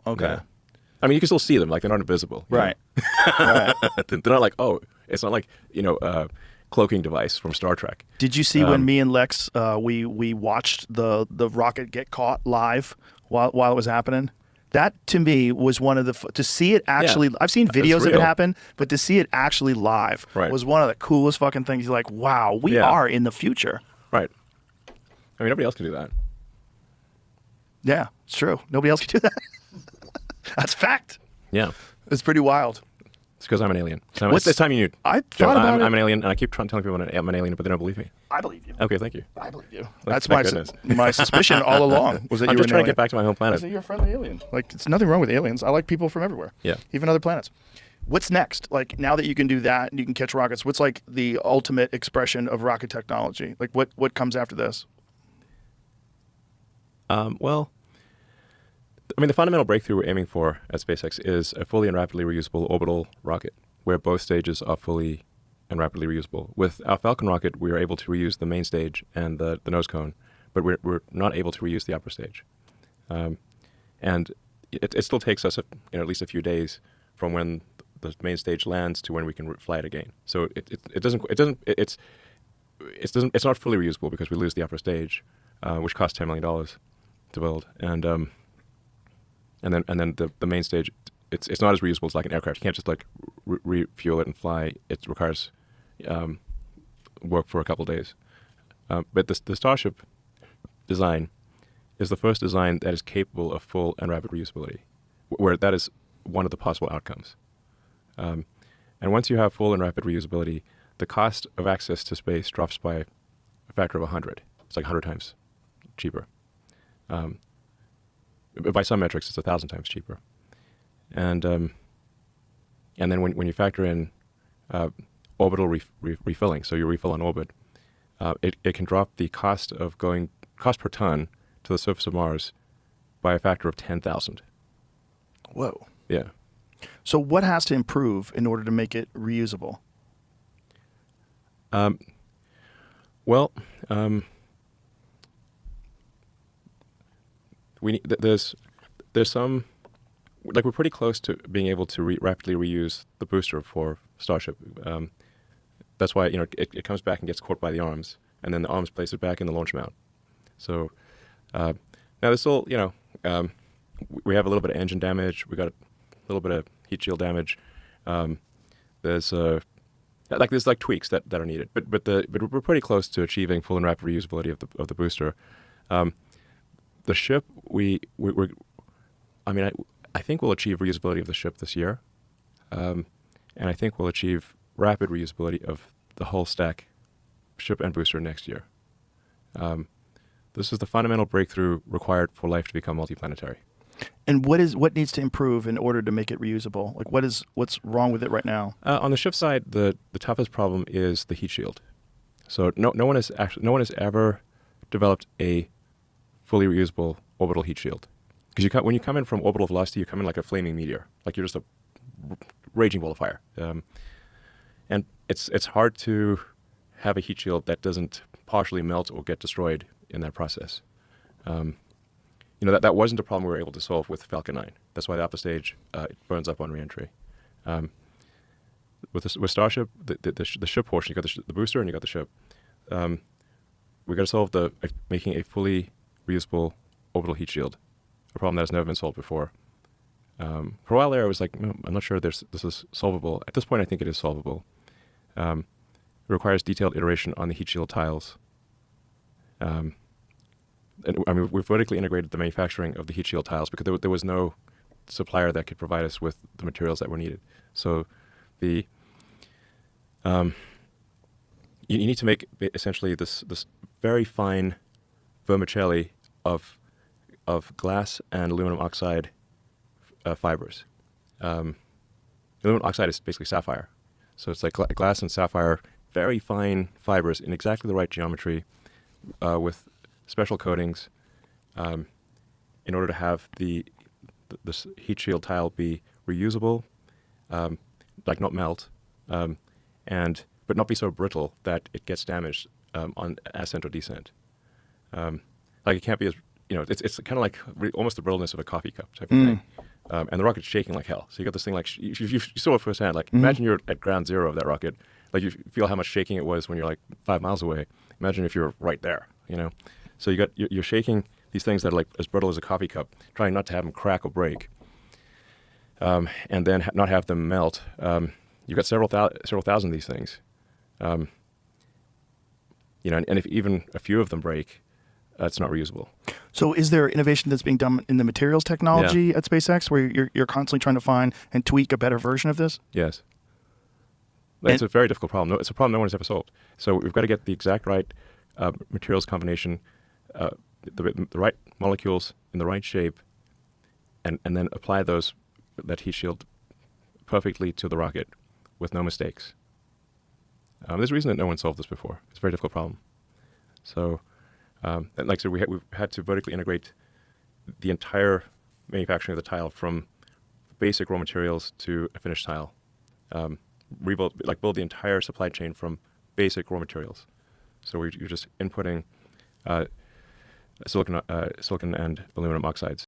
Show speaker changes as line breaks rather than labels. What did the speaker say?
Okay.
Yeah. I mean, you can still see them, like they're not invisible.
Right. Right.
They're not like, oh, it's not like, cloaking device from Star Trek.
Did you see when me and Lex we watched the rocket get caught live while it was happening? That to me was one of the to see it actually. I've seen videos of it happen, but to see it actually live was one of the coolest fucking things. You're like, wow, we are in the future.
Right. I mean, nobody else can do that.
Yeah, it's true. Nobody else can do that. That's fact.
Yeah.
It's pretty wild.
It's because I'm an alien. So it's time you knew.
I thought about it.
I'm an alien, and I keep telling people I'm an alien, but they don't believe me.
I believe you.
Okay, thank you.
I believe you.
That's
my suspicion all along was that
I'm
you were
just trying
an
to get back to my home planet.
I say you're a friendly alien. Like, it's nothing wrong with aliens. I like people from everywhere.
Yeah.
Even other planets. What's next? Like, now that you can do that and you can catch rockets, what's like the ultimate expression of rocket technology? Like, what comes after this?
Well, I mean, the fundamental breakthrough we're aiming for at SpaceX is a fully and rapidly reusable orbital rocket, where both stages are fully and rapidly reusable. With our Falcon rocket, we are able to reuse the main stage and the nose cone, but we're not able to reuse the upper stage. And it still takes us at least a few days from when the main stage lands to when we can fly it again. So it's not fully reusable because we lose the upper stage, which costs $10 million to build, and then the main stage. It's not as reusable as like an aircraft. You can't just like refuel it and fly. It requires work for a couple of days. But the Starship design is the first design that is capable of full and rapid reusability, where that is one of the possible outcomes. And once you have full and rapid reusability, the cost of access to space drops by a factor of 100. It's like 100 times cheaper. By some metrics, it's 1,000 times cheaper. And then when you factor in orbital refilling, so you refill on orbit, it can drop the cost per ton to the surface of Mars by a factor of 10,000.
Whoa.
Yeah.
So what has to improve in order to make it reusable?
There's some, like, we're pretty close to being able to rapidly reuse the booster for Starship. That's why it comes back and gets caught by the arms, and then the arms place it back in the launch mount. So now there's still we have a little bit of engine damage. We got a little bit of heat shield damage. There's tweaks that are needed, but we're pretty close to achieving full and rapid reusability of the booster. The ship, I think we'll achieve reusability of the ship this year, and I think we'll achieve rapid reusability of the whole stack, ship and booster, next year. This is the fundamental breakthrough required for life to become multiplanetary.
And what needs to improve in order to make it reusable? Like, what's wrong with it right now?
On the ship side, the toughest problem is the heat shield. So no one has ever developed a fully reusable orbital heat shield. Because when you come in from orbital velocity, you come in like a flaming meteor, like you're just a raging ball of fire. And it's hard to have a heat shield that doesn't partially melt or get destroyed in that process. That wasn't a problem we were able to solve with Falcon 9. That's why the upper stage it burns up on reentry. With Starship, the ship portion, you got the booster and you got the ship. We got to solve making a fully reusable orbital heat shield, a problem that has never been solved before. For a while there, I was like, no, I'm not sure this is solvable. At this point, I think it is solvable. It requires detailed iteration on the heat shield tiles. We've vertically integrated the manufacturing of the heat shield tiles because there was no supplier that could provide us with the materials that were needed. So you need to make essentially this very fine vermicelli of glass and aluminum oxide fibers. Aluminum oxide is basically sapphire. So it's like glass and sapphire, very fine fibers in exactly the right geometry with special coatings in order to have this heat shield tile be reusable, like not melt, but not be so brittle that it gets damaged on ascent or descent. Like it can't be as, it's kind of like almost the brittleness of a coffee cup type of thing. and the rocket's shaking like hell. So you got this thing like you saw it firsthand. Like imagine you're at ground zero of that rocket. Like you feel how much shaking it was when you're like 5 miles away. Imagine if you're right there. So you're shaking these things that are like as brittle as a coffee cup, trying not to have them crack or break, and then not have them melt. You've got several thousand of these things. And if even a few of them break, it's not reusable. So
is there innovation that's being done in the materials technology at SpaceX where you're constantly trying to find and tweak a better version of this?
Yes. It's a very difficult problem. It's a problem no one has ever solved. So we've got to get the exact right materials combination, the right molecules in the right shape, and then apply that heat shield perfectly to the rocket with no mistakes. There's a reason that no one solved this before. It's a very difficult problem. So, and like I said, we've had to vertically integrate the entire manufacturing of the tile from basic raw materials to a finished tile. Build the entire supply chain from basic raw materials. So you're just inputting silicon and aluminum oxides